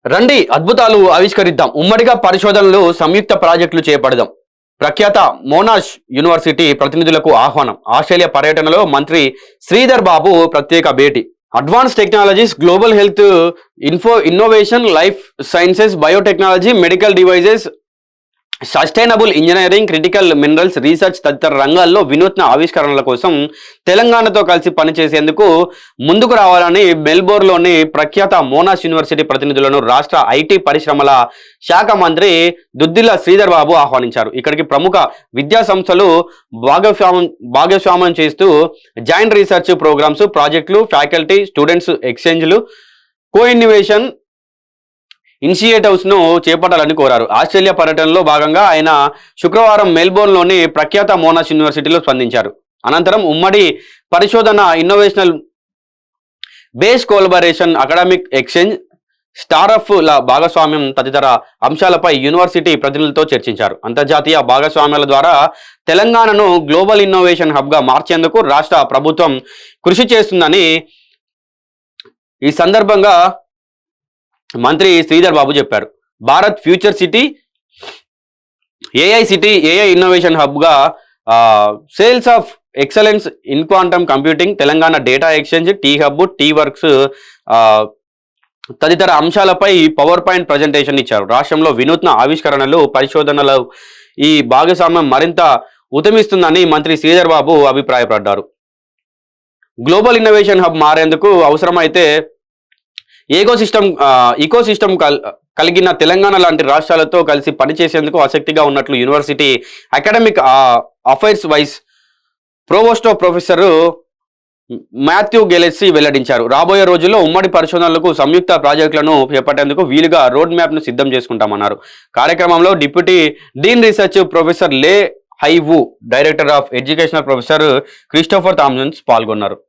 రండి అద్భుతాలు ఆవిష్కరిద్దాం. ఉమ్మడిగా పరిశోధనలు, సంయుక్త ప్రాజెక్టులు చేపడదాం. ప్రఖ్యాత మోనాష్ యూనివర్సిటీ ప్రతినిధులకు ఆహ్వానం. ఆస్ట్రేలియా పర్యటనలో మంత్రి శ్రీధర్ బాబు ప్రత్యేక భేటీ. Advance technologies, global health, innovation, life sciences, biotechnology, medical devices, sustainable engineering, critical minerals research తదితర రంగాల్లో వినూత్న ఆవిష్కరణల కోసం తెలంగాణతో కలిసి పనిచేసేందుకు ముందుకు రావాలని మెల్బోర్న్లోని ప్రఖ్యాత మోనాష్ యూనివర్సిటీ ప్రతినిధులను రాష్ట్ర ఐటీ పరిశ్రమల శాఖ మంత్రి దుద్దిల్ల శ్రీధర్ బాబు ఆహ్వానించారు. ఇక్కడికి ప్రముఖ విద్యా సంస్థలు భాగస్వామ్యం చేస్తూ జాయింట్ రీసెర్చ్ ప్రోగ్రామ్స్, ప్రాజెక్టులు, ఫ్యాకల్టీ స్టూడెంట్స్ ఎక్స్చేంజ్లు, కో-ఇన్నోవేషన్ ఇనిషియేటివ్స్ ను చేపట్టాలని కోరారు. ఆస్ట్రేలియా పర్యటనలో భాగంగా ఆయన శుక్రవారం మెల్బోర్న్లోని ప్రఖ్యాత మోనాష్ యూనివర్సిటీలో స్పందించారు. అనంతరం ఉమ్మడి పరిశోధన, ఇన్నోవేషనల్ బేస్ కోలబరేషన్, అకాడమిక్ ఎక్స్చేంజ్, స్టార్టప్ల భాగస్వామ్యం తదితర అంశాలపై యూనివర్సిటీ ప్రతినిధులతో చర్చించారు. అంతర్జాతీయ భాగస్వామ్యాల ద్వారా తెలంగాణను గ్లోబల్ ఇన్నోవేషన్ హబ్గా మార్చేందుకు రాష్ట్ర ప్రభుత్వం కృషి చేస్తుందని ఈ సందర్భంగా మంత్రి శ్రీధర్ బాబు చెప్పారు. Bharat future city, AI innovation హబ్గా cells of excellence in quantum computing, Telangana data exchange, T hub, T works తదితర అంశాలపై పవర్ పాయింట్ ప్రజెంటేషన్ ఇచ్చారు. రాష్ట్రంలో వినూత్న ఆవిష్కరణలు, పరిశోధనలు ఈ భాగస్వామ్యం మరింత ఉత్తమిస్తుందని మంత్రి శ్రీధర్ బాబు అభిప్రాయపడ్డారు. గ్లోబల్ ఇన్నోవేషన్ హబ్ మారేందుకు అవసరమైతే ఈకోసిస్టమ్ కలిగిన తెలంగాణ లాంటి రాష్ట్రాలతో కలిసి పనిచేసేందుకు ఆసక్తిగా ఉన్నట్లు university academic affairs vice provost professor Matthew గెలెస్సీ వెల్లడించారు. రాబోయే రోజుల్లో ఉమ్మడి పరిశోధనలకు, సంయుక్త ప్రాజెక్టులను చేపట్టేందుకు వీలుగా రోడ్ మ్యాప్ను సిద్ధం చేసుకుంటామన్నారు. కార్యక్రమంలో డిప్యూటీ డీన్ రీసెర్చ్ ప్రొఫెసర్ లే హైవు, director of educational professor Christopher Thomsons పాల్గొన్నారు.